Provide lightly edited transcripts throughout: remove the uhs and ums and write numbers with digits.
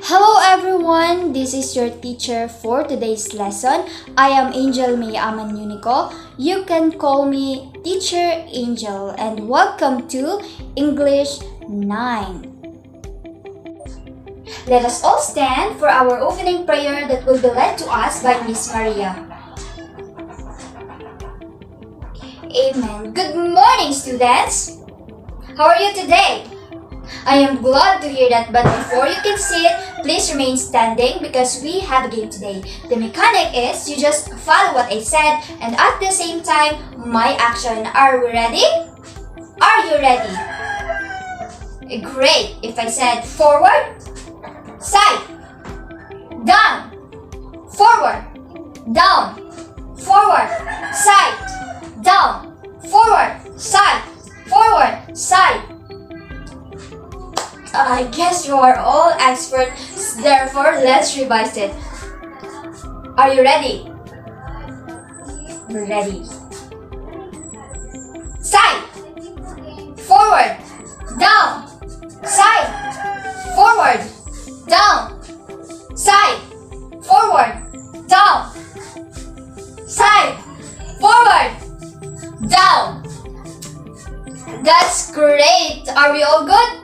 Hello everyone, this is your teacher for today's lesson. I am Angel May Aman Unico. You can call me Teacher Angel and welcome to English 9. Let us all stand for our opening prayer that will be led to us by Miss Maria. Amen. Good morning, students. How are you today? I am glad to hear that, but before you can sit, please remain standing because we have a game today. The mechanic is you just follow what I said and at the same time, my action. Are we ready? Are you ready? Great. If I said forward, side, down, forward, down, forward, side, down, forward, side, forward, side. I guess you are all experts, therefore let's revise it. Are you ready? Ready. Side, forward, down, side, forward, down, side, forward, down, side, forward, down. That's great. Are we all good?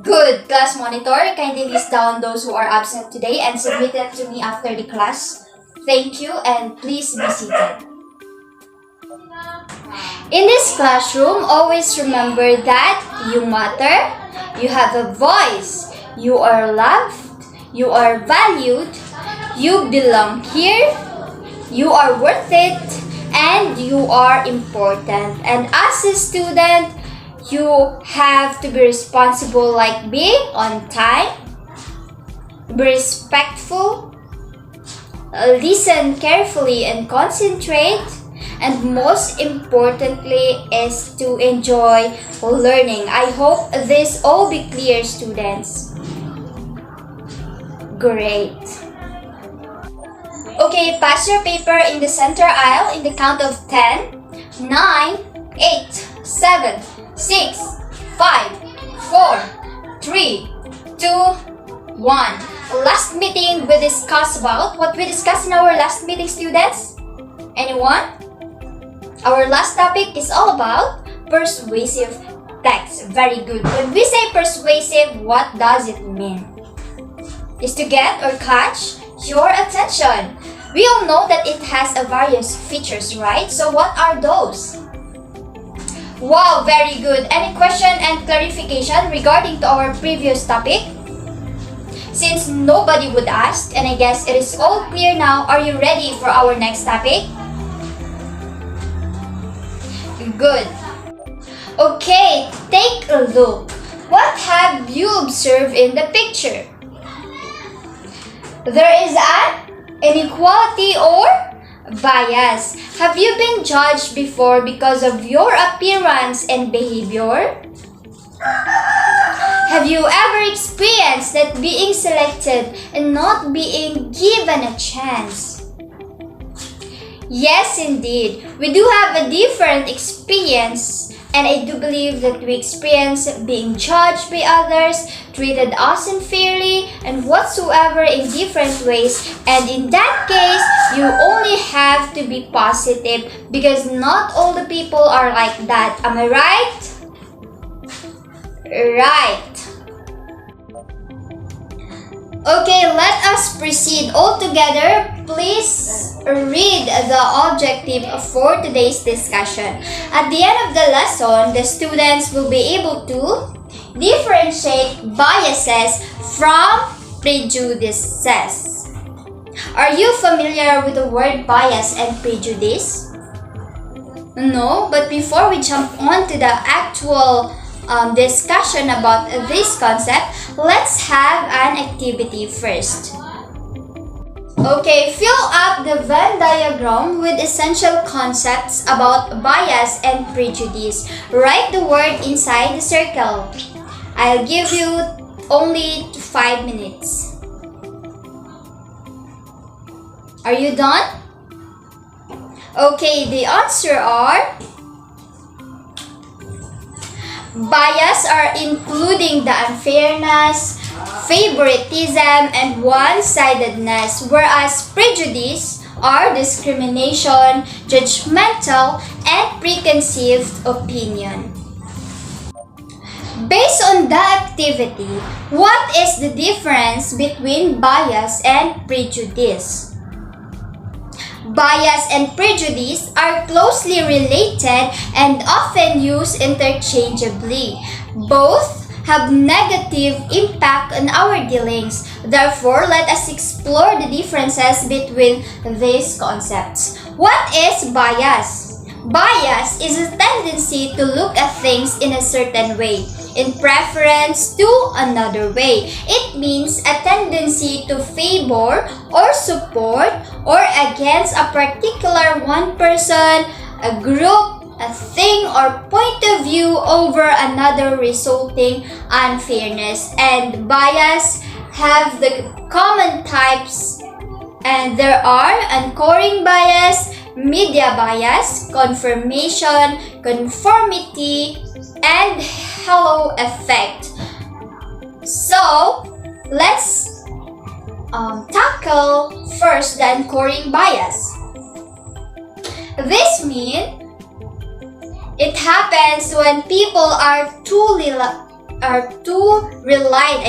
Good. Class monitor, kindly list down those who are absent today and submit it to me after the class. Thank you and please be seated. In this classroom, always remember that you matter, you have a voice, you are loved, you are valued, you belong here, you are worth it, and you are important. And as a student, you have to be responsible, like being on time, be respectful, listen carefully and concentrate, and most importantly is to enjoy learning. I hope this all be clear, students. Great. Okay, pass your paper in the center aisle in the count of 10, 9, 8, 7, 6, 5, 4, 3, 2, 1. Last meeting we discussed about what we discussed in our last meeting, students? Anyone? Our last topic is all about persuasive text. Very good. When we say persuasive, what does it mean? Is to get or catch your attention. We all know that it has a various features, right? So what are those? Wow, very good. Any question and clarification regarding to our previous topic? Since nobody would ask, and I guess it is all clear now, are you ready for our next topic? Good. Okay, take a look. What have you observed in the picture? There is an inequality or bias. Have you been judged before because of your appearance and behavior? Have you ever experienced that being selected and not being given a chance? Yes, indeed. We do have a different experience, and I do believe that we experience being judged by others, treated us unfairly, and whatsoever in different ways. And in that case, you only have to be positive because not all the people are like that. Am I right? Right. Okay, let us proceed. All together, please read the objective for today's discussion. At the end of the lesson, the students will be able to differentiate biases from prejudices. Are you familiar with the word bias and prejudice? No, but before we jump on to the actual discussion about this concept, let's have an activity first. Okay, fill up the Venn diagram with essential concepts about bias and prejudice. Write the word inside the circle. I'll give you only 5 minutes. Are you done? Okay, the answer are Bias are including the unfairness, favoritism, and one-sidedness, whereas prejudice are discrimination, judgmental, and preconceived opinion. Based on the activity, what is the difference between bias and prejudice? Bias and prejudice are closely related and often used interchangeably. Both have negative impact on our dealings. Therefore, let us explore the differences between these concepts. What is bias? Bias is a tendency to look at things in a certain way, in preference to another way. It means a tendency to favor or support or against a particular one person, a group, a thing, or point of view over another, resulting unfairness. And bias have the common types, and there are anchoring bias, media bias, confirmation, conformity, and halo effect. So, let's tackle first the anchoring bias. This means it happens when people are too relied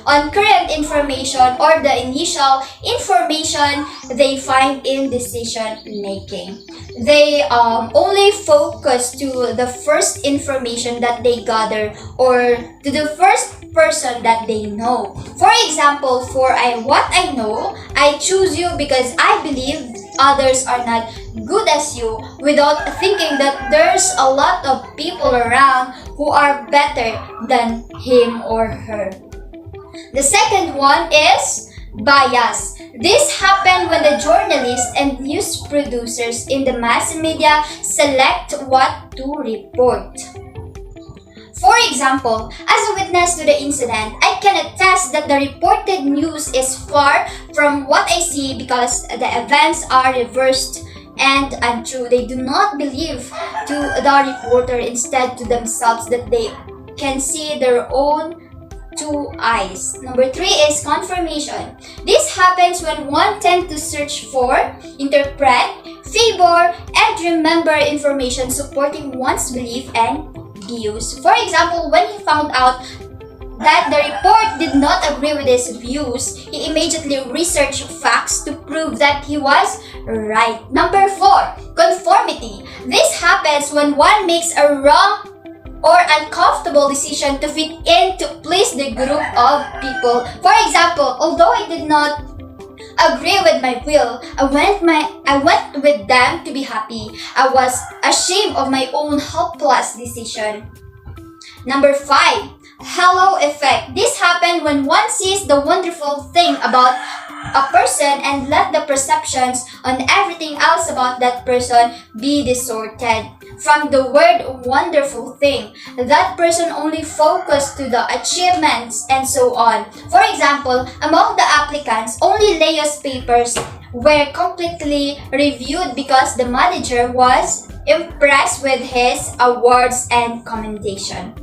on current information or the initial information they find in decision making. They only focus to the first information that they gather or to the first person that they know. For example, for what I know, I choose you because I believe others are not good as you, without thinking that there's a lot of people around who are better than him or her. The second one is bias. This happens when the journalists and news producers in the mass media select what to report. For example, as a witness to the incident, I can attest that the reported news is far from what I see because the events are reversed and untrue. They do not believe to the reporter, instead to themselves, that they can see their own two eyes. Number 3 is confirmation. This happens when one tends to search for, interpret, favor, and remember information supporting one's belief and views. For example, when he found out that the report did not agree with his views, he immediately researched facts to prove that he was right. Number 4, conformity. This happens when one makes a wrong or uncomfortable decision to fit in to please the group of people. For example, although I did not agree with my will, I went with them to be happy. I was ashamed of my own helpless decision. Number 5, halo effect. This happens when one sees the wonderful thing about a person and let the perceptions on everything else about that person be distorted. From the word wonderful thing, that person only focused to the achievements and so on. For example, among the applicants, only Leo's papers were completely reviewed because the manager was impressed with his awards and commendation.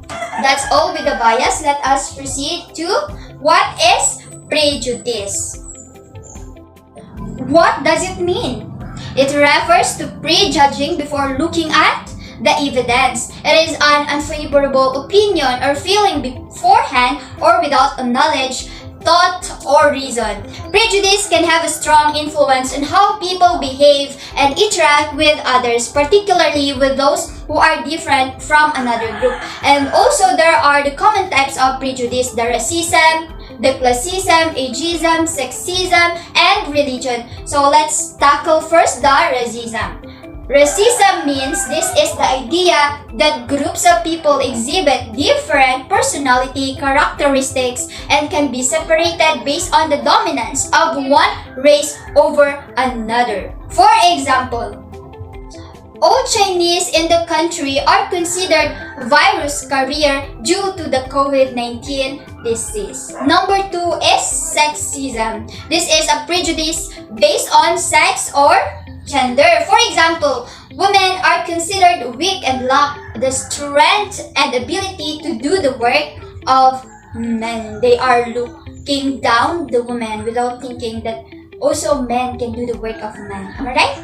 That's all with the bias. Let us proceed to what is prejudice. What does it mean? It refers to prejudging before looking at the evidence. It is an unfavorable opinion or feeling beforehand or without a knowledge, thought, or reason. Prejudice can have a strong influence on how people behave and interact with others, particularly with those who are different from another group. And also there are the common types of prejudice: the racism, the classism, ageism, sexism, and religion. So let's tackle first the racism. Racism means this is the idea that groups of people exhibit different personality characteristics and can be separated based on the dominance of one race over another. For example, all Chinese in the country are considered virus carrier due to the COVID-19 disease. Number 2 is sexism. This is a prejudice based on sex or gender. For example, women are considered weak and lack the strength and ability to do the work of men. They are looking down the woman without thinking that also men can do the work of men. Am I right?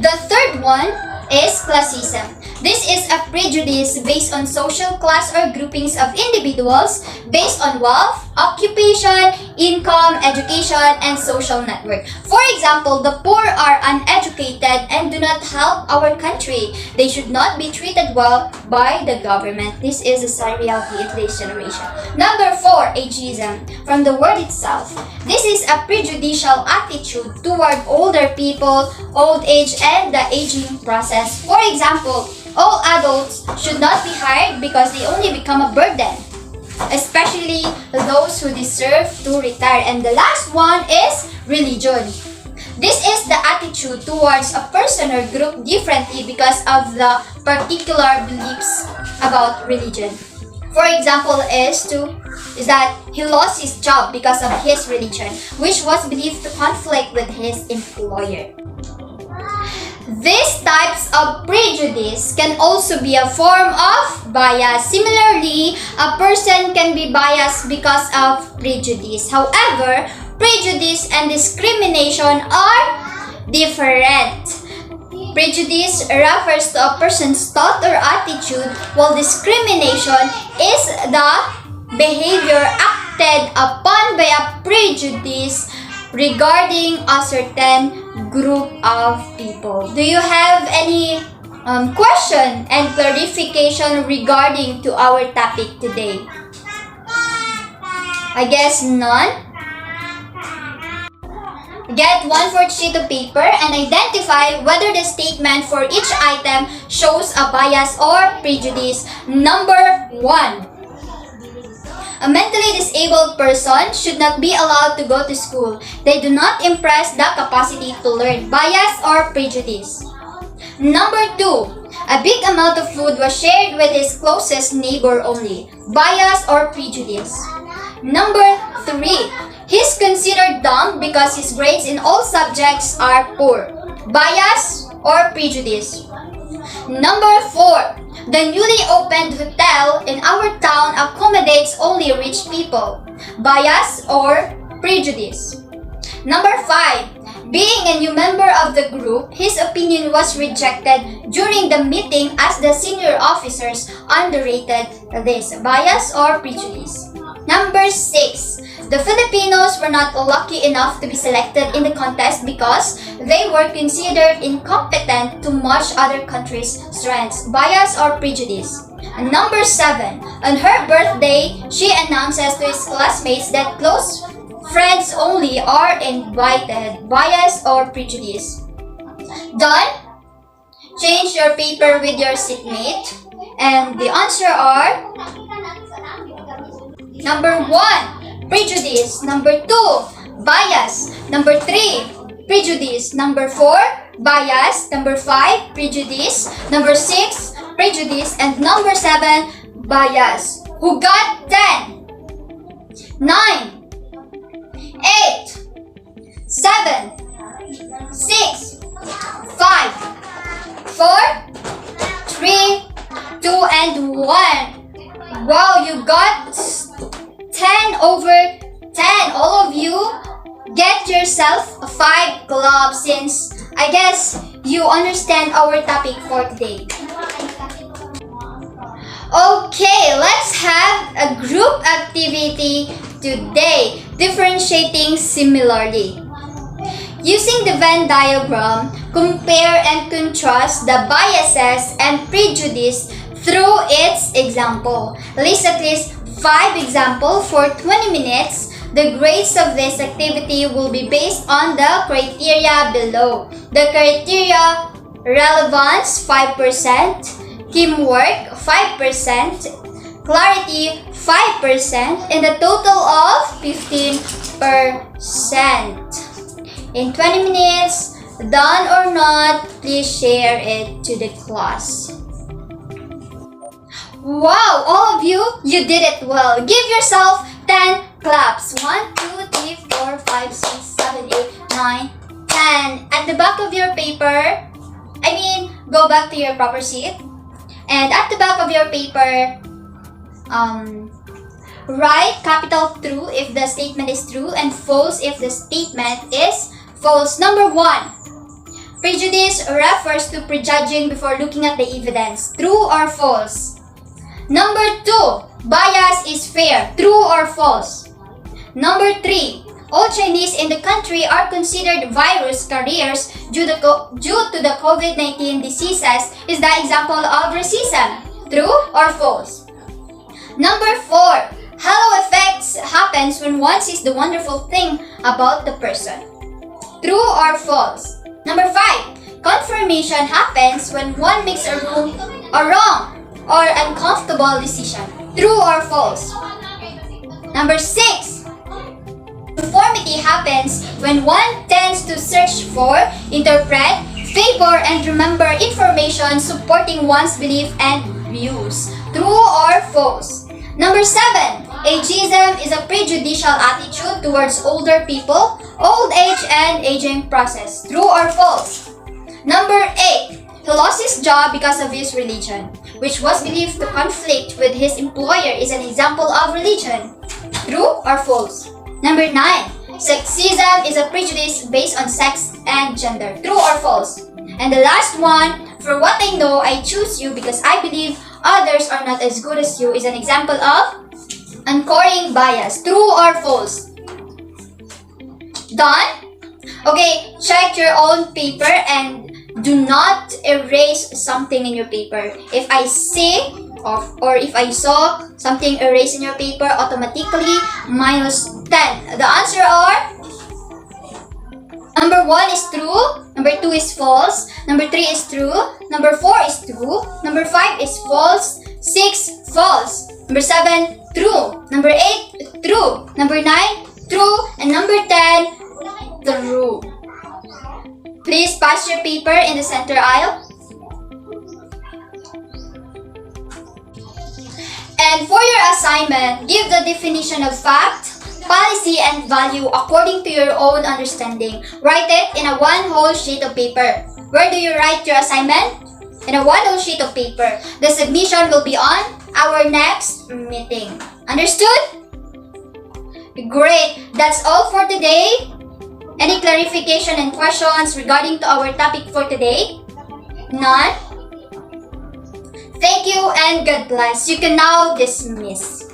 The third one is classism. This is a prejudice based on social class or groupings of individuals based on wealth, occupation, income, education, and social network. For example, the poor are uneducated and do not help our country. They should not be treated well by the government. This is a serial hate this generation. Number 4, ageism. From the word itself, this is a prejudicial attitude toward older people, old age, and the aging process. For example, all adults should not be hired because they only become a burden, especially those who deserve to retire. And the last one is religion. This is the attitude towards a person or group differently because of the particular beliefs about religion. For example, is that he lost his job because of his religion, which was believed to conflict with his employer. These types of prejudice can also be a form of bias. Similarly, a person can be biased because of prejudice. However, prejudice and discrimination are different. Prejudice refers to a person's thought or attitude, while discrimination is the behavior acted upon by a prejudice regarding a certain group of people. Do you have any question and clarification regarding to our topic today? I guess none. Get 1/4 sheet of paper and identify whether the statement for each item shows a bias or prejudice. Number 1. A mentally disabled person should not be allowed to go to school. They do not impress the capacity to learn. Bias or prejudice. Number 2. A big amount of food was shared with his closest neighbor only. Bias or prejudice. Number 3. He's considered dumb because his grades in all subjects are poor. Bias or prejudice. Number 4. The newly opened hotel in our town accommodates only rich people. Bias or prejudice. Number 5. Being a new member of the group, his opinion was rejected during the meeting as the senior officers underrated this. Bias or prejudice. Number 6. The Filipinos were not lucky enough to be selected in the contest because they were considered incompetent to match other countries' strengths. Bias or prejudice. And number 7. On her birthday, she announces to his classmates that close friends only are invited. Bias or prejudice. Done? Change your paper with your seatmate. And the answer are number 1. Prejudice. Number 2, bias. Number 3, prejudice. Number 4, bias. Number 5, prejudice. Number 6, prejudice. And number 7, bias. Who got 10? 9, 8, 7, 6, 5, 4, 3, 2, and 1. Wow, you got 10 over 10. All of you get yourself 5 gloves since I guess you understand our topic for today. Okay, let's have a group activity today. Differentiating similarly. Using the Venn diagram, compare and contrast the biases and prejudice through its example. List at least 5 examples for 20 minutes. The grades of this activity will be based on the criteria below. The criteria: relevance 5%, teamwork 5%, clarity 5%, and a total of 15%. In 20 minutes, done or not, please share it to the class. Wow, all of you, you did it well. Give yourself 10 claps. 1, 2, 3, 4, 5, 6, 7, 8, 9, 10. At the back of your paper, go back to your proper seat And at the back of your paper, write capital true if the statement is true and false if the statement is false. Number 1. Prejudice refers to prejudging before looking at the evidence. True or false? Number 2. Bias is fair. True or false? Number 3. All Chinese in the country are considered virus carriers due to the COVID-19 diseases is the example of racism. True or false? Number 4. Halo effects happens when one sees the wonderful thing about the person. True or false? Number 5. Confirmation happens when one makes a wrong or uncomfortable decision. True or false? Number 6. Conformity happens when one tends to search for, interpret, favor, and remember information supporting one's belief and views. True or false? Number 7. Ageism is a prejudicial attitude towards older people, old age, and aging process. True or false? Number 8. He lost his job because of his religion, which was believed to conflict with his employer is an example of religion. True or false? Number 9. Sexism is a prejudice based on sex and gender. True or false? And the last one, for what I know, I choose you because I believe others are not as good as you is an example of anchoring bias. True or false? Done? Okay, check your own paper and do not erase something in your paper. If I say or if I saw something erased in your paper, automatically minus 10. The answer are number 1 is true, number 2 is false, number 3 is true, number 4 is true, number 5 is false, 6 false, number 7 true, number 8 true, number 9 true, and number 10 true. Please pass your paper in the center aisle. And for your assignment, give the definition of fact, policy, and value according to your own understanding. Write it in a one whole sheet of paper. Where do you write your assignment? In a one whole sheet of paper. The submission will be on our next meeting. Understood? Great. That's all for today. Any clarification and questions regarding to our topic for today? None? Thank you and God bless. You can now dismiss.